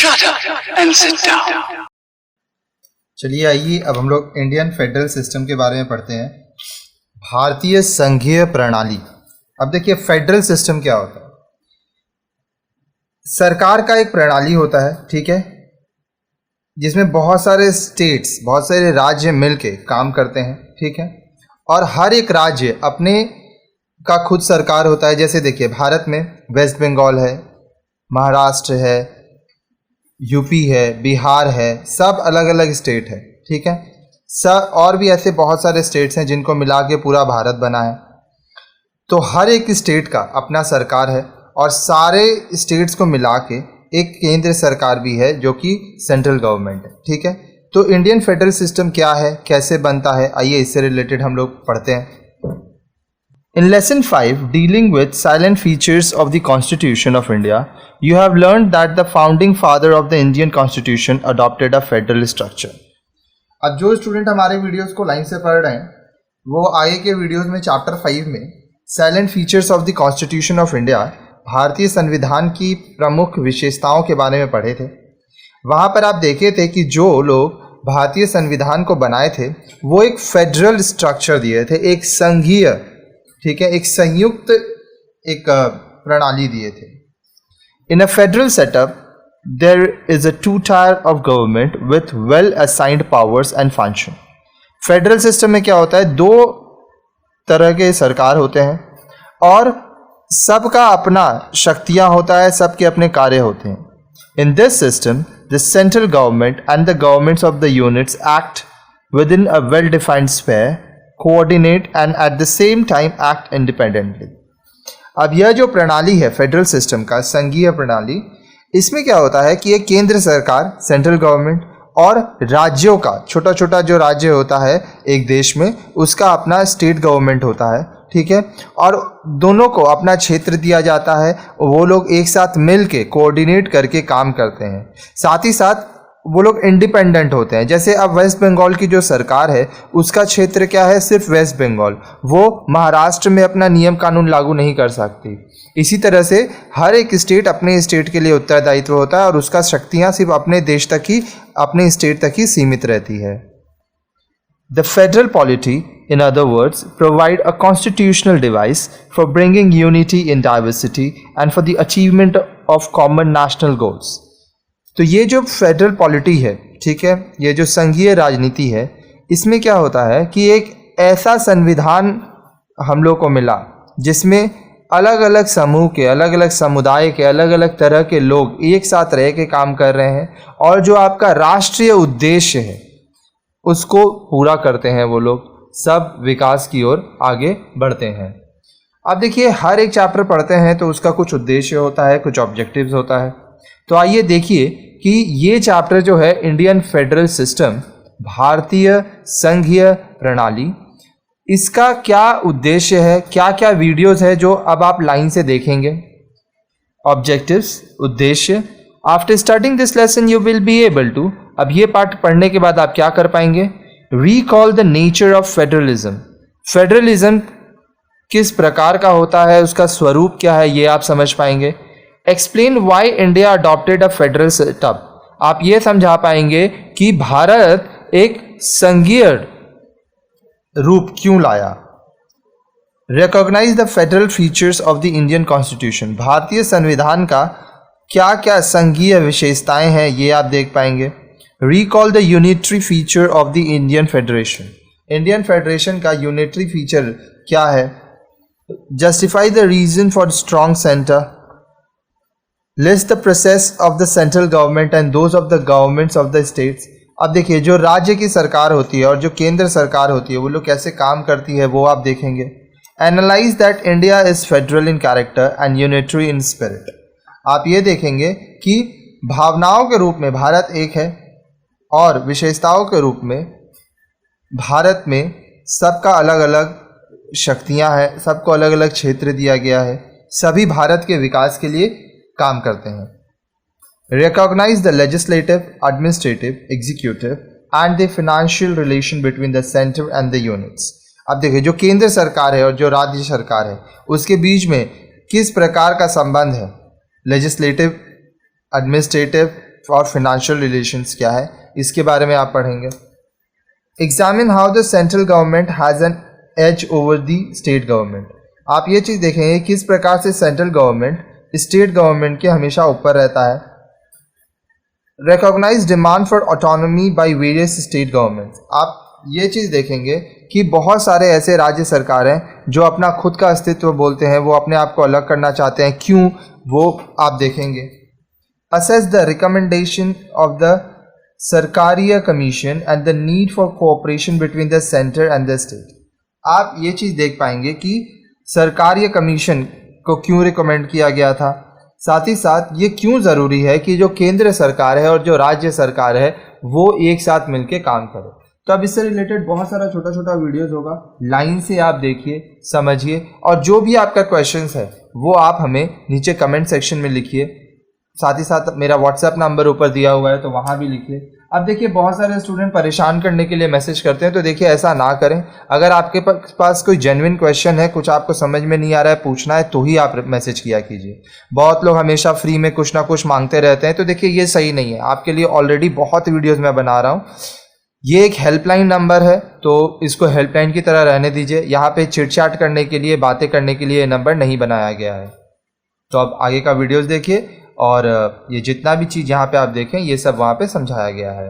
Shut up and sit down. चलिए आइए अब हम लोग इंडियन फेडरल सिस्टम के बारे में पढ़ते हैं। भारतीय संघीय प्रणाली। अब देखिए फेडरल सिस्टम क्या होता है। सरकार का एक प्रणाली होता है, ठीक है, जिसमें बहुत सारे स्टेट्स, बहुत सारे राज्य मिलके काम करते हैं, ठीक है, और हर एक राज्य अपने का खुद सरकार होता है। जैसे देखिए भारत में वेस्ट बंगाल है, महाराष्ट्र है, यूपी है, बिहार है, सब अलग अलग स्टेट है, ठीक है। सब और भी ऐसे बहुत सारे स्टेट्स हैं जिनको मिला के पूरा भारत बना है। तो हर एक स्टेट का अपना सरकार है और सारे स्टेट्स को मिला के एक केंद्र सरकार भी है जो कि सेंट्रल गवर्नमेंट है, ठीक है। तो इंडियन फेडरल सिस्टम क्या है, कैसे बनता है, आइए इससे रिलेटेड हम लोग पढ़ते हैं। In lesson 5, dealing with silent features of the Constitution of India, you have learned that the founding father of the Indian Constitution adopted a federal structure. अब जो स्टूडेंट हमारे वीडियोस को लाइन से पढ़ रहे हैं वो आगे के वीडियोस में चैप्टर 5 में salient features of the constitution of India, भारतीय संविधान की प्रमुख विशेषताओं के बारे में पढ़े थे। वहाँ पर आप देखे थे कि जो लोग भारतीय संविधान को बनाए थे वो एक फेडरल स्ट्रक्चर दिए थे, एक संघीय, ठीक है, एक संयुक्त एक प्रणाली दिए थे। In a federal setup there is a two tier of government with well assigned powers and function. Federal system में क्या होता है, दो तरह के सरकार होते हैं और सबका अपना शक्तियां होता है, सबके अपने कार्य होते हैं। In this system the central government and the governments of the units act with in a well defined sphere, coordinate and at the same time act independently. अब यह जो प्रणाली है फेडरल सिस्टम का, संघीय प्रणाली, इसमें क्या होता है कि एक केंद्र सरकार, सेंट्रल गवर्नमेंट, और राज्यों का, छोटा छोटा जो राज्य होता है एक देश में, उसका अपना स्टेट गवर्नमेंट होता है, ठीक है, और दोनों को अपना क्षेत्र दिया जाता है। वो लोग एक साथ मिल के कोऑर्डिनेट करके काम करते हैं। साथ ही साथ वो लोग इंडिपेंडेंट होते हैं। जैसे अब वेस्ट बंगाल की जो सरकार है उसका क्षेत्र क्या है, सिर्फ वेस्ट बंगाल, वो महाराष्ट्र में अपना नियम कानून लागू नहीं कर सकती। इसी तरह से हर एक स्टेट अपने स्टेट के लिए उत्तरदायित्व होता है और उसका शक्तियाँ सिर्फ अपने देश तक ही, अपने स्टेट तक ही सीमित रहती है। The federal polity, in other words, provide a constitutional device for bringing unity in diversity and for the achievement of common national goals. तो ये जो फेडरल पॉलिटी है, ठीक है, ये जो संघीय राजनीति है, इसमें क्या होता है कि एक ऐसा संविधान हम लोग को मिला जिसमें अलग अलग समूह के, अलग अलग समुदाय के, अलग अलग तरह के लोग एक साथ रह के काम कर रहे हैं और जो आपका राष्ट्रीय उद्देश्य है उसको पूरा करते हैं। वो लोग सब विकास की ओर आगे बढ़ते हैं। अब देखिए हर एक चैप्टर पढ़ते हैं तो उसका कुछ उद्देश्य होता है, कुछ ऑब्जेक्टिव्स होता है। तो आइए देखिए कि ये चैप्टर जो है इंडियन फेडरल सिस्टम, भारतीय संघीय प्रणाली, इसका क्या उद्देश्य है, क्या क्या वीडियोस है जो अब आप लाइन से देखेंगे। ऑब्जेक्टिव्स, उद्देश्य। After starting this lesson you will be able to, अब ये पाठ पढ़ने के बाद आप क्या कर पाएंगे, recall the nature of federalism. Federalism किस प्रकार का होता है, उसका स्वरूप क्या है, ये आप समझ पाएंगे। Explain why India adopted a federal setup, आप ये समझा पाएंगे कि भारत एक संघीय रूप क्यों लाया। Recognise the federal features of the Indian constitution, भारतीय संविधान का क्या क्या संघीय विशेषताएं हैं ये आप देख पाएंगे। Recall the unitary feature of the Indian Federation. Indian Federation का unitary feature क्या है? Justify the reason for strong center. List the process of the central government and those of the governments of the states. अब देखिए जो राज्य की सरकार होती है और जो केंद्र सरकार होती है वो लोग कैसे काम करती है वो आप देखेंगे। Analyze that India is federal in character and unitary in spirit. आप ये देखेंगे कि भावनाओं के रूप में भारत एक है और विशेषताओं के रूप में भारत में सबका अलग अलग शक्तियां हैं, सबको अलग अलग क्षेत्र दिया गया है, सभी भारत के विकास के लिए काम करते हैं। Recognise the legislative, administrative, executive and the financial relation between the centre and the units. अब देखिए जो केंद्र सरकार है और जो राज्य सरकार है उसके बीच में किस प्रकार का संबंध है, लेजिस्लेटिव, एडमिनिस्ट्रेटिव और फिनेंशियल रिलेशंस क्या है, इसके बारे में आप पढ़ेंगे। Examine how the central government has an edge over the state government. आप ये चीज़ देखेंगे किस प्रकार से सेंट्रल गवर्नमेंट स्टेट गवर्नमेंट के हमेशा ऊपर रहता है। Recognise demand for autonomy by various state governments. आप ये चीज़ देखेंगे कि बहुत सारे ऐसे राज्य सरकार हैं जो अपना खुद का अस्तित्व बोलते हैं, वो अपने आप को अलग करना चाहते हैं, क्यों, वो आप देखेंगे। Assess the recommendation of the Sarkaria commission and the need for cooperation between the centre and the state. आप ये चीज़ देख पाएंगे कि सरकारिया कमीशन को क्यों रिकमेंड किया गया था, साथ ही साथ ये क्यों ज़रूरी है कि जो केंद्र सरकार है और जो राज्य सरकार है वो एक साथ मिलकर काम करे। तो अब इससे रिलेटेड बहुत सारा छोटा छोटा वीडियोस होगा, लाइन से आप देखिए, समझिए, और जो भी आपका क्वेश्चंस है वो आप हमें नीचे कमेंट सेक्शन में लिखिए। साथ ही साथ मेरा व्हाट्सएप नंबर ऊपर दिया हुआ है तो वहाँ भी लिखिए। अब देखिए बहुत सारे स्टूडेंट परेशान करने के लिए मैसेज करते हैं, तो देखिए ऐसा ना करें। अगर आपके पास कोई जेन्युइन क्वेश्चन है, कुछ आपको समझ में नहीं आ रहा है, पूछना है, तो ही आप मैसेज किया कीजिए। बहुत लोग हमेशा फ्री में कुछ ना कुछ मांगते रहते हैं, तो देखिए ये सही नहीं है। आपके लिए ऑलरेडी बहुत वीडियोज़ मैं बना रहा हूँ। ये एक हेल्पलाइन नंबर है तो इसको हेल्पलाइन की तरह रहने दीजिए। यहाँ पे चिटचाट करने के लिए, बातें करने के लिए ये नंबर नहीं बनाया गया है। तो अब आगे का वीडियोस देखिए और ये जितना भी चीज़ यहाँ पे आप देखें ये सब वहाँ पे समझाया गया है।